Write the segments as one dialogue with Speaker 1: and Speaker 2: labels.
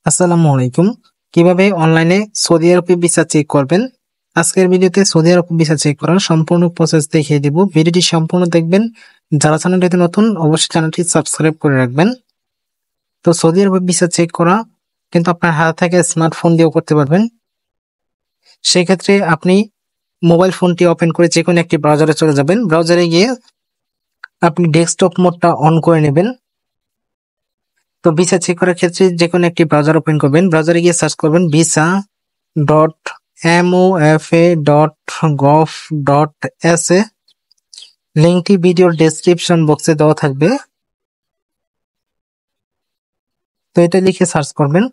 Speaker 1: আসসালামু আলাইকুম। কিভাবে অনলাইনে সৌদি আরবে ভিসা চেক করবেন? আজকের ভিডিওতে সৌদি আরব ভিসা চেক করার সম্পূর্ণ প্রসেস দেখিয়ে দিব। ভিডিওটি সম্পূর্ণ দেখবেন। যারা চ্যানেলটিতে নতুন অবশ্যই চ্যানেলটি সাবস্ক্রাইব করে রাখবেন। তো সৌদি আরবে ভিসা চেক করা কিন্তু আপনার হাতে থেকে স্মার্টফোন দিয়েও করতে পারবেন। সেই ক্ষেত্রে আপনি মোবাইল ফোনটি ওপেন করে যে কোনো একটি ব্রাউজারে চলে যাবেন। ব্রাউজারে গিয়ে আপনি ডেস্কটপ মোডটা অন করে নেবেন। তো ভিসা চেক করার ক্ষেত্রে যে কোনো একটি ব্রাউজার ওপেন করবেন। ব্রাউজারে গিয়ে সার্চ করবেন visa.mofa.gov.sa। লিঙ্কটি ভিডিওর ডেসক্রিপশন বক্সে দেওয়া থাকবে। তো এটা লিখে সার্চ করবেন।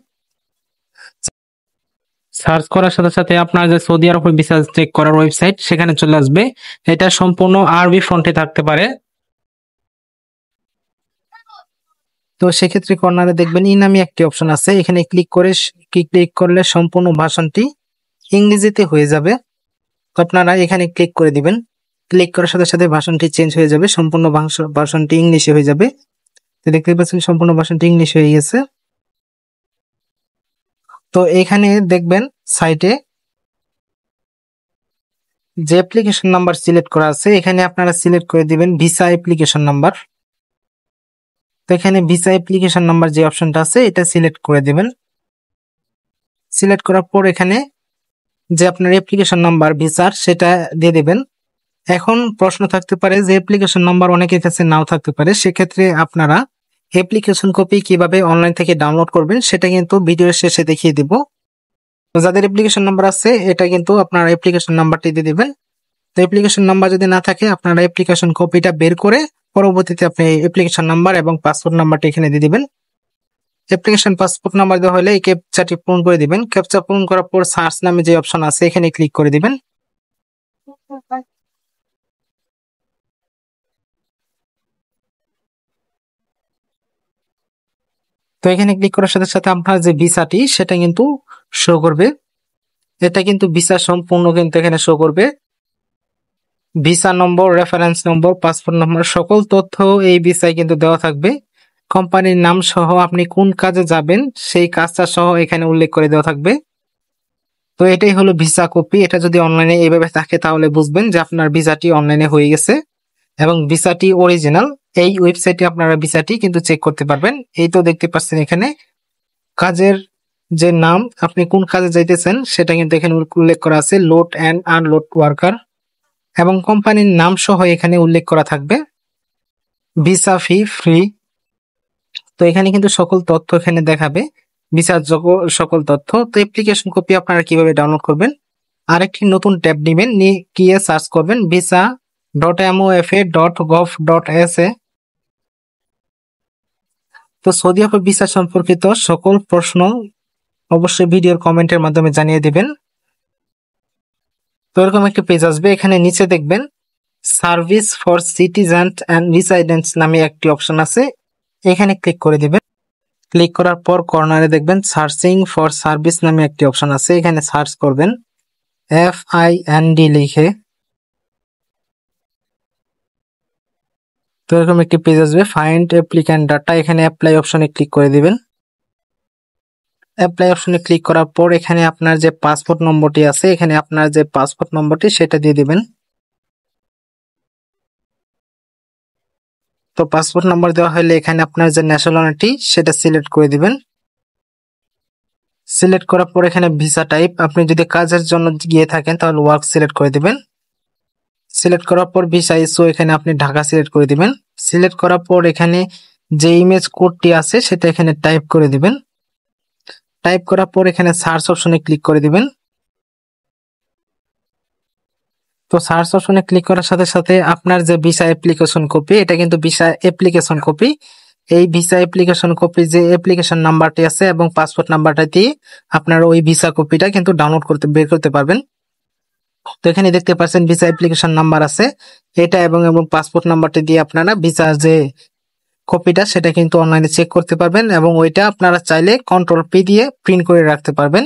Speaker 1: সার্চ করার সাথে সাথে আপনার যে সৌদি আরব ভিসা চেক করার ওয়েবসাইট সেখানে চলে আসবে। এটা সম্পূর্ণ আরবি ফন্টে থাকতে পারে। তো সেক্ষেত্রে কর্নারে দেখবেন ই নামে একটি অপশন আছে। এখানে ক্লিক করলে সম্পূর্ণ ভাষণটি ইংরেজিতে হয়ে যাবে। তো আপনারা এখানে ক্লিক করে দিবেন। ক্লিক করার সাথে সাথে ভাষণটি চেঞ্জ হয়ে যাবে, সম্পূর্ণ ভাষণটি ইংলিশে হয়ে যাবে। তো দেখতে পাচ্ছেন সম্পূর্ণ ভাষণটি ইংলিশ হয়ে গেছে। তো এখানে দেখবেন সাইটে যে অ্যাপ্লিকেশন নাম্বার সিলেক্ট করা আছে এখানে আপনারা সিলেক্ট করে দিবেন ভিসা অ্যাপ্লিকেশন নাম্বার। তো এখানে ভিসা অ্যাপ্লিকেশন নাম্বার যে অপশনটা আছে এটা সিলেক্ট করে দিবেন। সিলেক্ট করার পর এখানে যে আপনার অ্যাপ্লিকেশন নাম্বার ভিসার সেটা দিয়ে দিবেন। এখন প্রশ্ন থাকতে পারে যে অ্যাপ্লিকেশন নাম্বার অনেকের কাছে নাও থাকতে পারে, সেক্ষেত্রে আপনারা অ্যাপ্লিকেশন কপি কিভাবে অনলাইন থেকে ডাউনলোড করবেন সেটা কিন্তু ভিডিওর শেষে দেখিয়ে দিব। তো যাদের অ্যাপ্লিকেশন নাম্বার আছে এটা কিন্তু আপনারা অ্যাপ্লিকেশন নাম্বারটি দিয়ে দিবেন। তো অ্যাপ্লিকেশন নাম্বার যদি না থাকে আপনারা অ্যাপ্লিকেশন কপিটা বের করে পরবর্তীতে আপনি অ্যাপ্লিকেশন নাম্বার এবং পাসপোর্ট নাম্বারটি এখানে দিয়ে দিবেন। অ্যাপ্লিকেশন পাসপোর্ট নাম্বার দেওয়া হলে এই ক্যাপচাটি পূরণ করে দিবেন। ক্যাপচা পূরণ করার পর সার্চ নামে যে অপশন আছে এখানে ক্লিক করে দিবেন। তো এখানে ক্লিক করার সাথে সাথে আপনার যে ভিসাটি সেটা কিন্তু শো করবে। এটা কিন্তু ভিসা সম্পূর্ণ কিন্তু এখানে শো করবে। ভিসা নম্বর, রেফারেন্স নম্বর, পাসপোর্ট নম্বর সকল তথ্য এই ভিসায় কিন্তু দেওয়া থাকবে। কোম্পানির নাম সহ আপনি কোন কাজে যাবেন সেই কাজটা সহ এখানে উল্লেখ করে দেওয়া থাকবে। তো এটাই হলো ভিসা কপি। এটা যদি অনলাইনে এইভাবে থাকে তাহলে বুঝবেন যে আপনার ভিসাটি অনলাইনে হয়ে গেছে এবং ভিসাটি অরিজিনাল। এই ওয়েবসাইটে আপনারা ভিসাটি কিন্তু চেক করতে পারবেন। এই তো দেখতে পাচ্ছেন এখানে কাজের যে নাম, আপনি কোন কাজে যাইতেছেন সেটা কিন্তু এখানে উল্লেখ করা আছে, লোড অ্যান্ড আনলোড ওয়ার্কার, এবং কোম্পানির নাম সহ এখানে উল্লেখ করা থাকবে। ভিসা ফি ফ্রি। তো এখানে কিন্তু সকল তথ্য এখানে দেখাবে, ভিসার সকল তথ্য। তো অ্যাপ্লিকেশন কপি আপনারা কিভাবে ডাউনলোড করবেন, আরেকটি নতুন ট্যাব নেবেন, নিয়ে গিয়ে সার্চ করবেন visa.mofa.gov.sa। তো সৌদি আরব ভিসা সম্পর্কিত সকল প্রশ্ন অবশ্যই ভিডিওর কমেন্টের মাধ্যমে জানিয়ে দিবেন। তো এরকম একটি পেজ আসবে, এখানে নিচে দেখবেন service for citizen and residents নামে একটি অপশন আছে, এখানে ক্লিক করে দিবেন। ক্লিক করার পর কর্নারে দেখবেন সার্চিং ফর সার্ভিস নামে একটি অপশন আছে, এখানে সার্চ করবেন FIND লিখে। তো এরকম একটি পেজ আসবে, ফাইন্ড অ্যাপ্লিক্যান্ট ডাটা, এখানে অ্যাপ্লাই অপশনে ক্লিক করে দিবেন। অ্যাপ্লাই অপশনে ক্লিক করার পর এখানে আপনার যে পাসপোর্ট নম্বরটি আছে এখানে আপনার যে পাসপোর্ট নম্বরটি সেটা দিয়ে দিবেন। তো পাসপোর্ট নম্বর দেওয়া হলে এখানে আপনার যে ন্যাশনালিটি সেটা সিলেক্ট করে দিবেন। সিলেক্ট করার পর এখানে ভিসা টাইপ, আপনি যদি কাজের জন্য গিয়ে থাকেন তাহলে ওয়ার্ক সিলেক্ট করে দিবেন। সিলেক্ট করার পর ভিসা ইস্যু এখানে আপনি ঢাকা সিলেক্ট করে দিবেন। সিলেক্ট করার পর এখানে যে ইমেজ কোডটি আছে সেটা এখানে টাইপ করে দিবেন। টাইপ করার পর এখানে সার্চ অপশনে ক্লিক করে দিবেন। তো সার্চ অপশনে ক্লিক করার সাথে সাথে আপনার যে ভিসা অ্যাপ্লিকেশন কপি, এটা কিন্তু ভিসা অ্যাপ্লিকেশন কপি, এই ভিসা অ্যাপ্লিকেশন কপি যে অ্যাপ্লিকেশন নাম্বারটি আছে এবং পাসপোর্ট নাম্বারটা দিয়ে আপনারা ওই ভিসা কপিটা কিন্তু ডাউনলোড করতে বের করতে পারবেন। তো এখানে দেখতে পাচ্ছেন ভিসা অ্যাপ্লিকেশন নাম্বার আছে, এটা এবং পাসপোর্ট নাম্বারটি দিয়ে আপনারা ভিসা যে কপিটা সেটা কিন্তু অনলাইনে চেক করতে পারবেন এবং ওইটা আপনারা চাইলে কন্ট্রোল-P দিয়ে প্রিন্ট করে রাখতে পারবেন।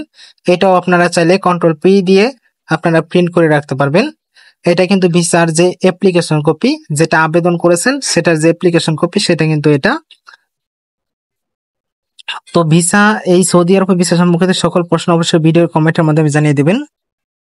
Speaker 1: এটাও আপনারা চাইলে কন্ট্রোল-P দিয়ে আপনারা প্রিন্ট করে রাখতে পারবেন। এটা কিন্তু ভিসার যে অ্যাপ্লিকেশন কপি, যেটা আবেদন করেছেন সেটার যে অ্যাপ্লিকেশন কপি সেটা কিন্তু এটা। তো ভিসা, এই সৌদি আরবে ভিসা সম্পর্কিত সকল প্রশ্ন অবশ্যই ভিডিওর কমেন্টের মাধ্যমে জানিয়ে দিবেন।